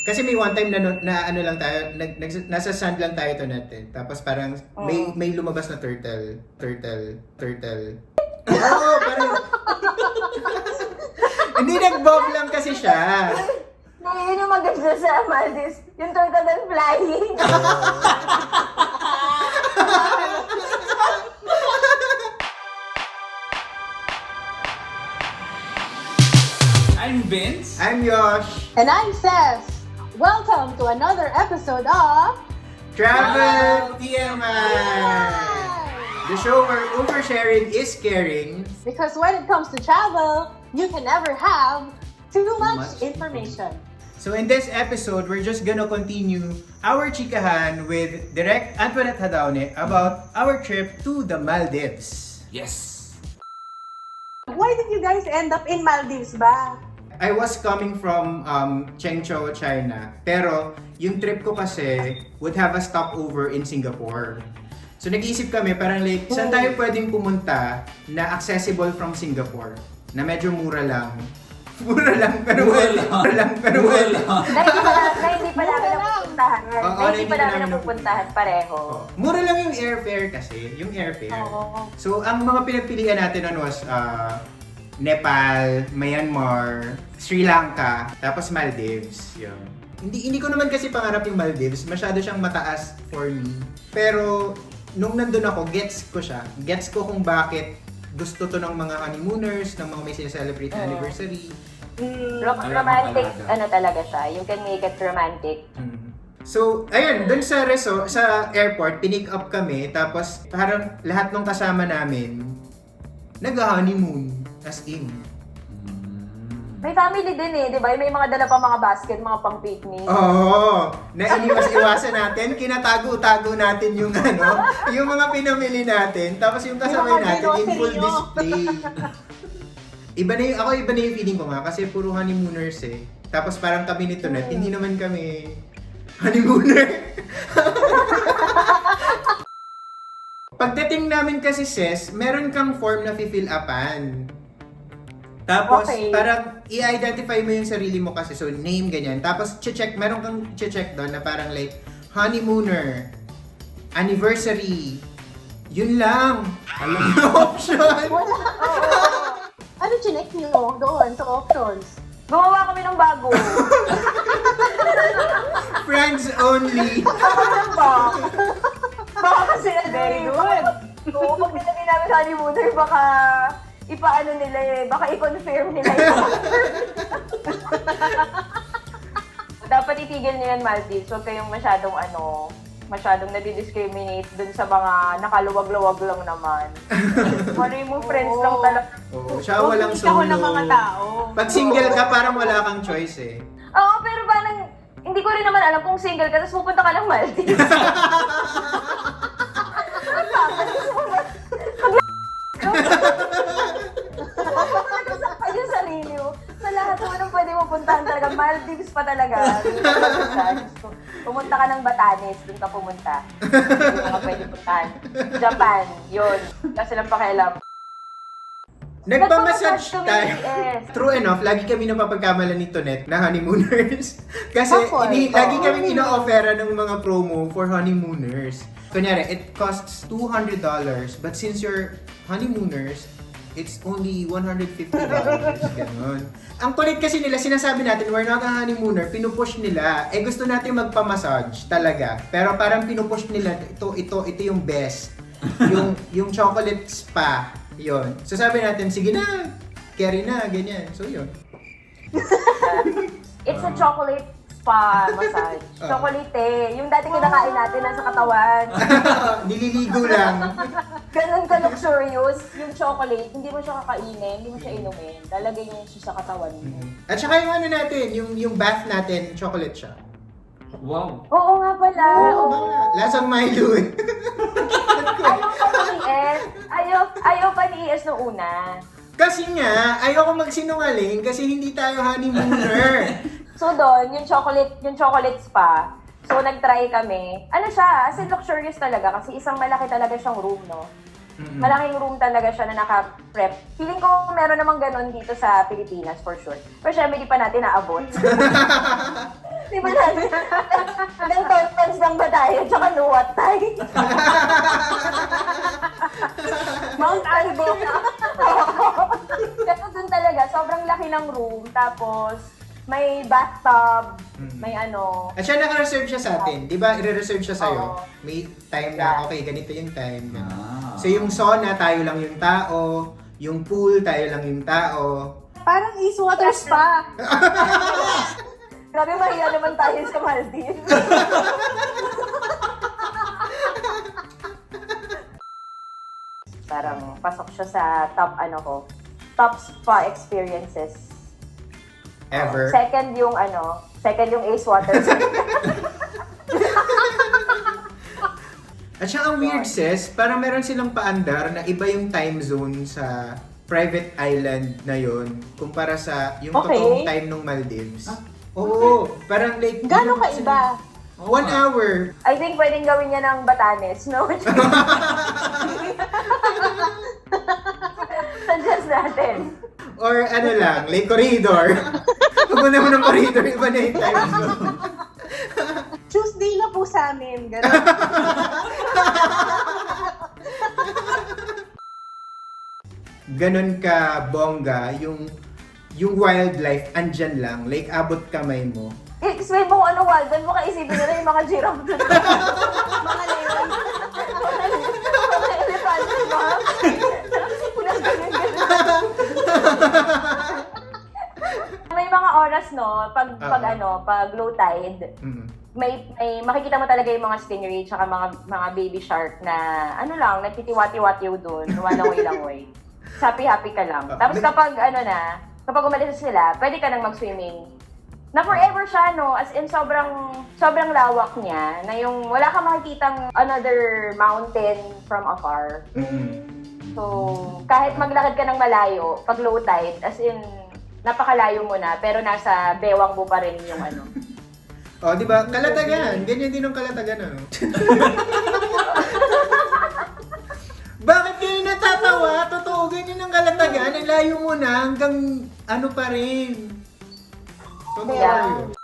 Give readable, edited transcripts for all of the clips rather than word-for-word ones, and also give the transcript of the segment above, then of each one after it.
Kasi may one time na ano lang tayo, nasa sand lang tayo to natin. Tapos parang may lumabas na turtle. Oo, parang... Hindi, nag-bob lang kasi siya. Yun yung maganda sa Maldives. Yung turtle and flying. I'm Vince. I'm Yosh. And I'm Seth. Welcome to another episode of Travel TMI! The show where oversharing is caring. Because when it comes to travel, you can never have too much information. So in this episode, we're just gonna continue our chikahan with Direct Antoinette Hadaone about our trip to the Maldives. Yes. Why did you guys end up in Maldives ba? I was coming from Chengzhou, China. Pero yung trip ko kasi would have a stopover in Singapore. So nag-iisip kami parang like, saan tayo pwedeng pumunta na accessible from Singapore? Na medyo mura lang. Mura lang, pero pwede. Mura lang, pero pwede. Na hindi pa namin napupuntahan. Oo, Na hindi pa namin napupuntahan pareho. Mura lang yung airfare kasi, yung airfare. Oo. So ang mga pinagpilian natin nun was Nepal, Myanmar, Sri Lanka, tapos Maldives. Yun. Hindi ko naman kasi pangarap yung Maldives. Masyado siyang mataas for me. Pero nung nandun ako, gets ko siya. Gets ko kung bakit gusto to ng mga honeymooners, ng mga may celebrate na anniversary. Romantic, ano talaga siya. You can make it romantic. So, ayun, dun sa sa airport, pinick up kami, tapos parang lahat ng kasama namin, nag-honeymoon, as in. May family din eh, di ba? May mga dala pang mga basket, mga pang picnic. Oo, na iniwas-iwasan natin, kinatago-tago natin yung yung mga pinamili natin, tapos yung kasabay natin in full display. Iba na yung feeling ko nga, kasi puro honeymooners eh. Tapos parang kami nito net, hindi naman kami honeymooner. Pagdating namin kasi sis, meron kang form na fill upan. Tapos parang i-identify mo yung sarili mo kasi, so name ganyan. Tapos meron kang check doon na parang like honeymooner, anniversary. Yun lang. Alam mo option. Ano chinek nyo doon sa options? Gumawa kami ng bago. Friends only. Baka kasi Very good. Oo, pag nilagay namin sa honeymooner, baka ipaano nila eh, baka i-confirm nila yun. Dapat itigil niyo yan, Maldives. Huwag kayong masyadong nadi-discriminate dun sa mga nakaluwag-luwag lang naman. Mari mo friends lang talaga. Oo, siya walang solo. ng mga tao. Pag single ka, parang wala kang choice eh. Oo, pero parang hindi ko rin naman alam kung single ka, tapos pupunta ka lang Maldives. Ayun sarili mo. Sa lahat mo nang pwede mo puntahan talaga, Maldives pa talaga. Pumunta ka ng Batanes, dun ka pumunta. Hindi mo ka pwede puntahan. Japan, yun. Kasi lang pakialam. Nagpamassage Nagpamassage tayo. kami, yes. True enough, lagi kami napapagkamalan ni Tonet na honeymooners. Kasi Bakit? lagi kami ino-offera ng mga promo for honeymooners. Kunyari, it costs $200, but since you're honeymooners, it's only $150. Ganon. Ang kulit kasi nila, sinasabi natin, we're not a honeymooner, pinupush nila. Eh gusto natin magpamassage talaga. Pero parang pinupush nila, ito yung best. yung chocolate spa. Yun. So sabi natin, sige na, carry na, ganyan. So yun. It's a chocolate spa massage. Chocolate eh. Yung dati kinakain natin nasa katawan. Nililigo lang. Ganun ka-luxurious. Yung chocolate, hindi mo siya kakainin, hindi mo siya inumin. Lalagay mo siya sa katawan mo. At saka yung ano natin, yung bath natin, chocolate siya. Wow. Oo nga pala. Oo. Lasang Milo eh. Ayaw pa ni ES nung una. Kasi nga, ayoko magsinungaling kasi hindi tayo honeymooner. So doon, yung chocolate spa. So nag-try kami. Ano siya, as in luxurious talaga kasi isang malaki talaga siyang room, no? Malaking room talaga siya na naka-prep. Feeling ko meron namang ganun dito sa Pilipinas for sure. Pero syempre, di pa natin naabot. Di ba natin? Ilang tons lang ba tayo? Tsaka nuwat tayo. Mount Albo. Pero dun talaga, sobrang laki ng room. Tapos, may bathtub, may ano. At siya naka-reserve siya sa atin. Di ba, i-reserve siya sa'yo. Oo. May time Yeah. na, okay, ganito yung time. ganun. Ah. So yung sauna, tayo lang yung tao. Yung pool, tayo lang yung tao. Parang East Water Spa. Grabe, mahiya naman tayo sa Maldives. Parang pasok siya sa top spa experiences. Ever. Second yung Ace Water. At siya ang weird sis, parang meron silang paandar na iba yung time zone sa private island na yon kumpara sa yung Okay. totoong time ng Maldives. Oo, parang like... Gano'n kaiba? 1 hour. I think pwedeng gawin niya ng Batanes, no? Suggest natin. Or ano lang, like corridor. Pag mo naman ng corridor, iba na yung time zone. Tuesday na po sa amin. Gano'n. Ganon ka bongga, yung wildlife andyan lang, like abot kamay mo. Explain mo kung ano wild. Doon mo kaisipin nila yung mga giraffe doon. Mga leon. Mga elefante, ba? Punas ganyan. May mga oras, no, pag low tide, Mm. may makikita mo talaga yung mga stingray tsaka mga baby shark na nagtitiwati-watiw doon, lumalangoy-langoy. Happy-happy ka lang. Tapos kapag umalis sila, pwede ka nang mag-swimming. Na forever siya, no? As in, sobrang lawak niya, na yung wala kang makikitang another mountain from afar. So, kahit maglakad ka ng malayo, pag low tide, as in, napakalayo mo na, pero nasa bewang mo pa rin yung ano. Oh, di ba? Kalatagan. Ganyan din ang kalatagan, ano? Bakit kayo natatawa? Totoo, ganyan ang kalatagan. Ang layo mo na hanggang ano pa rin. Totoo Yeah. yun.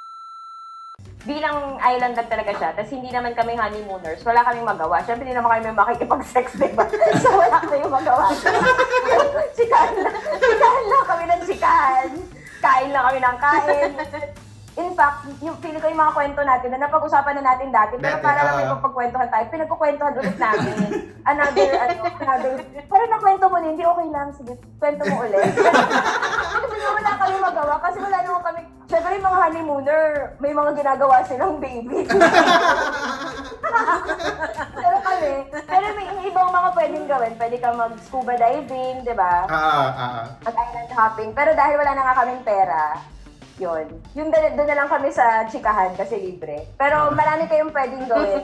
Bilang island lang talaga siya, tapos hindi naman kami honeymooners, wala kaming magawa. Siyempre, hindi naman kami makikipag-sex, diba? So, wala kaming magawa. Sikahan lang kami ng sikahan. Kain lang kami ng kain. In fact, yung feeling ko yung mga kwento natin na napag-usapan na natin dati, pero para lang may pagkwentuhan tayo, pinagkukwentuhan ulit namin. Pero nakwento mo na, hindi okay lang, sige, kwento mo ulit. Kasi wala kami magawa, kasi wala naman kami, syempre yung mga honeymooner, may mga ginagawa silang baby. pero may ibang mga pwedeng gawin, pwede kang mag-scuba diving, di ba? Mag-island hopping, pero dahil wala na nga kaming pera, yun. Yung doon na lang kami sa chikahan kasi libre. Pero marami kayong pwedeng gawin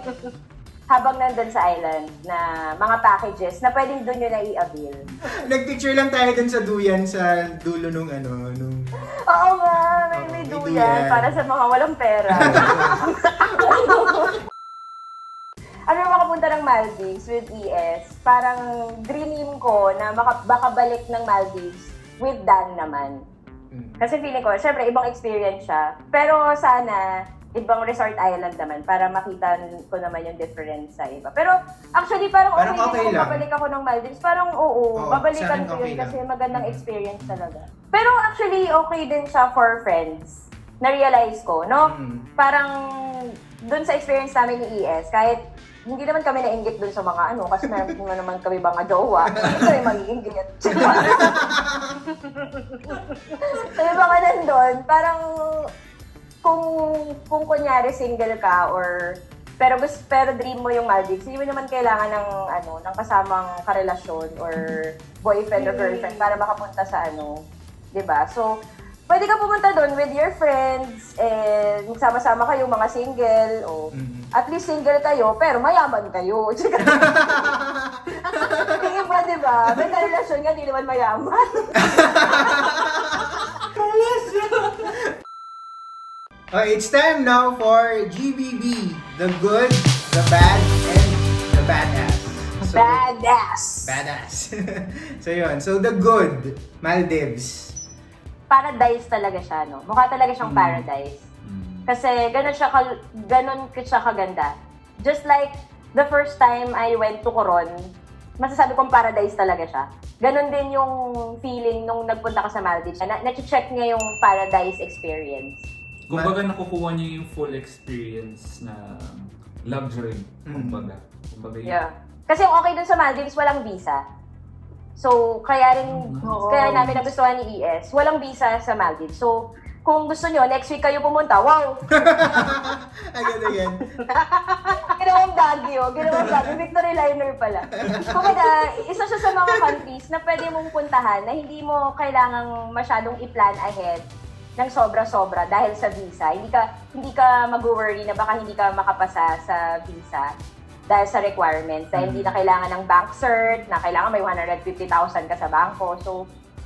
habang nandun sa island na mga packages na pwedeng doon nyo na i-avail. Nagpicture lang tayo dun sa duyan sa dulo nung Oo nga, may duyan para sa mga walang pera. Ano makapunta ng Maldives with ES, parang dream ko na baka balik ng Maldives with Dan naman. Kasi feeling ko, syempre, ibang experience siya. Pero sana, ibang resort island naman para makita ko naman yung difference sa iba. Pero actually, parang okay din lang. kung babalik ako ng Maldives. Parang oo, babalikan ko yun kasi magandang experience talaga. Pero actually, okay din siya for friends. Na-realize ko, no? Parang dun sa experience namin ni ES, kahit hindi naman kami nainggit dun sa mga kasi meron naman kami mga jowa. Hindi kami mag-iinggit. Sabi ba ka nandun, parang kung kunyari single ka or pero dream mo yung Maldives, hindi mo naman kailangan ng kasamang karelasyon or boyfriend or girlfriend para makapunta sa 'di ba? So, pwede ka pumunta doon with your friends and magsama-sama kayo mga single o at least single kayo pero mayaman kayo. Yung iba, di ba? May karelasyon nga, di naman mayaman. It's time now for GBB, the good, the bad, and the badass. So, Badass! badass. So yun. So the good, Maldives. Paradise talaga siya, no? Mukha talaga siyang paradise. Kasi ganun siya kaganda. Just like the first time I went to Coron, masasabi kong paradise talaga siya. Ganon din yung feeling nung nagpunta ka sa Maldives. Na-check niya yung paradise experience. Kumbaga nakukuha niyo yung full experience na luxury. Kumbaga yun. Yeah. Kasi yung okay dun sa Maldives, walang visa. So, kaya namin nagustuhan ni ES, walang visa sa Maldives. So, kung gusto nyo, next week kayo pumunta, wow! Again. Ginawang Baguio, Victory Liner pala. Kumbaga, isa siya sa mga countries na pwede mong puntahan na hindi mo kailangang masyadong i-plan ahead ng sobra-sobra dahil sa visa. Hindi ka mag-worry na baka hindi ka makapasa sa visa dahil sa requirements. Dahil hindi na kailangan ng bank cert, na kailangan may 150,000 ka sa bangko.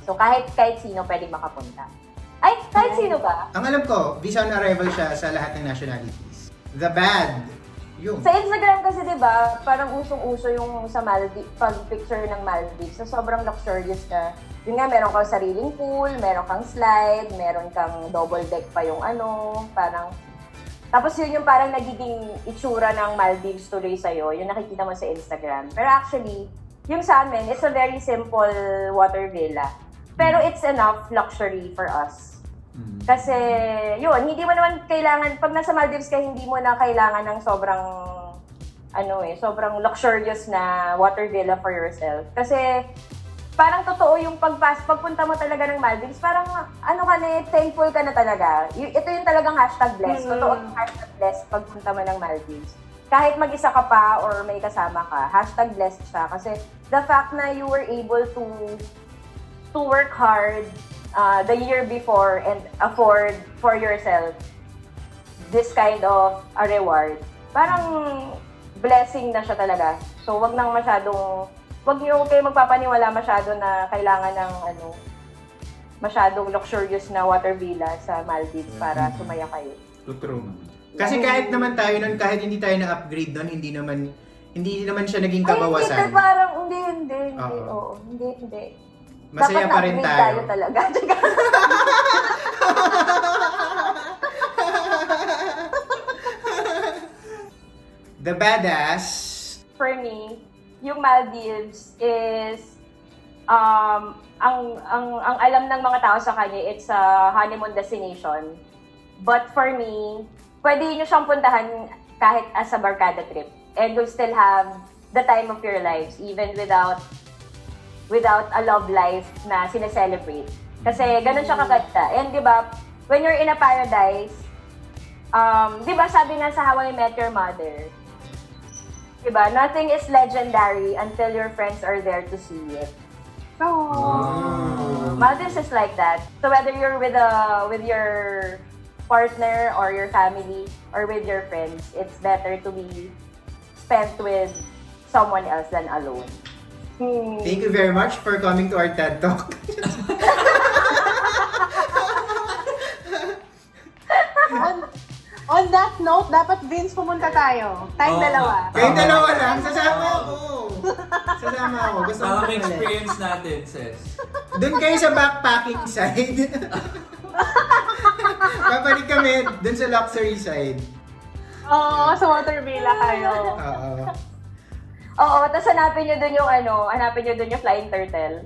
So kahit sino pwedeng makapunta. Ay, kahit sino ba? Ang alam ko, visa on arrival siya sa lahat ng nationalities. The bad, yung... Sa Instagram kasi, di ba, parang usong-uso yung sa Maldives, pag-picture ng Maldives, na sobrang luxurious na. Yun nga, meron kang sariling pool, meron kang slide, meron kang double deck pa yung parang... Tapos yun yung parang nagiging itsura ng Maldives tuloy sa'yo, yung nakikita mo sa Instagram. Pero actually, yung sa amin, it's a very simple water villa. Pero it's enough luxury for us. Kasi, yun, hindi mo naman kailangan, pag nasa Maldives ka, hindi mo na kailangan ng sobrang luxurious na water villa for yourself. Kasi, parang totoo yung pagpunta mo talaga ng Maldives, parang, thankful ka na talaga. Ito yung talagang #blessed. Totoo yung #blessed pagpunta mo ng Maldives. Kahit mag-isa ka pa or may kasama ka, #blessed siya. Kasi, the fact na you were able to work hard the year before and afford for yourself this kind of a reward. Parang blessing na siya talaga. So, wag niyo kayo magpapaniwala masyado na kailangan ng masyadong luxurious na water villa sa Maldives para sumaya kayo. True. Kasi kahit naman tayo nun, kahit hindi tayo na-upgrade nun, hindi naman siya naging kabawasan. Ay, parang hindi. Oo. Hindi. Masaya dapat pa rin na-upgrade tayo. talaga. The badass. For me, yung Maldives is ang alam ng mga tao sa kanya, it's a honeymoon destination. But for me, pwede nyo siyang puntahan kahit as a barkada trip. And you'll still have the time of your lives, even without a love life na sineselebrate. Kasi ganun siya kaganda. And di ba, when you're in a paradise, di ba sabi nga sa How I Met Your Mother, di ba, nothing is legendary until your friends are there to see it. Maldives is like that. So whether you're with your partner or your family or with your friends, it's better to be spent with someone else than alone. Thank you very much for coming to our TED Talk. On that note, dapat Vince pumunta tayo. Tayong dalawa. Kayong dalawa lang, sasama ako. Gusto ko Parang ulit. experience natin, sis. Doon kayo sa backpacking side. Babalik kami doon sa luxury side. Oo, sa water villa kayo. Oo. Oo, tapos hanapin nyo dun yung flying turtle.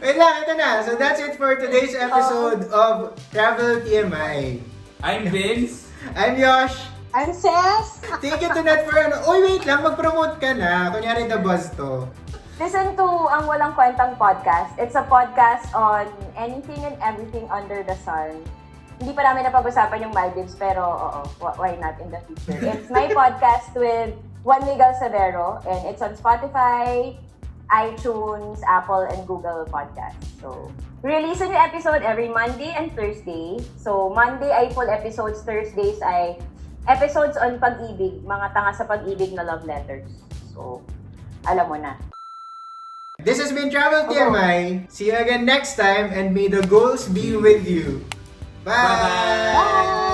Wait lang, ito na. So that's it for today's episode of Travel TMI. I'm Vince. I'm Yosh. I'm Ses. Thank you to Nat for wait lang, mag-promote ka na. Kunyari the buzz to. Listen to Ang Walang Kwentang Podcast. It's a podcast on anything and everything under the sun. Hindi pa namin napag-usapan yung Maldives, pero why not in the future? It's my podcast with Juan Miguel Severo, and it's on Spotify, iTunes, Apple, and Google Podcasts. So, release a new episode every Monday and Thursday. So, Monday ay full episodes, Thursdays ay episodes on pag-ibig, mga tanga sa pag-ibig na love letters. So, alam mo na. This has been Travel TMI. See you again next time and may the goals be with you. Bye! Bye-bye! Bye!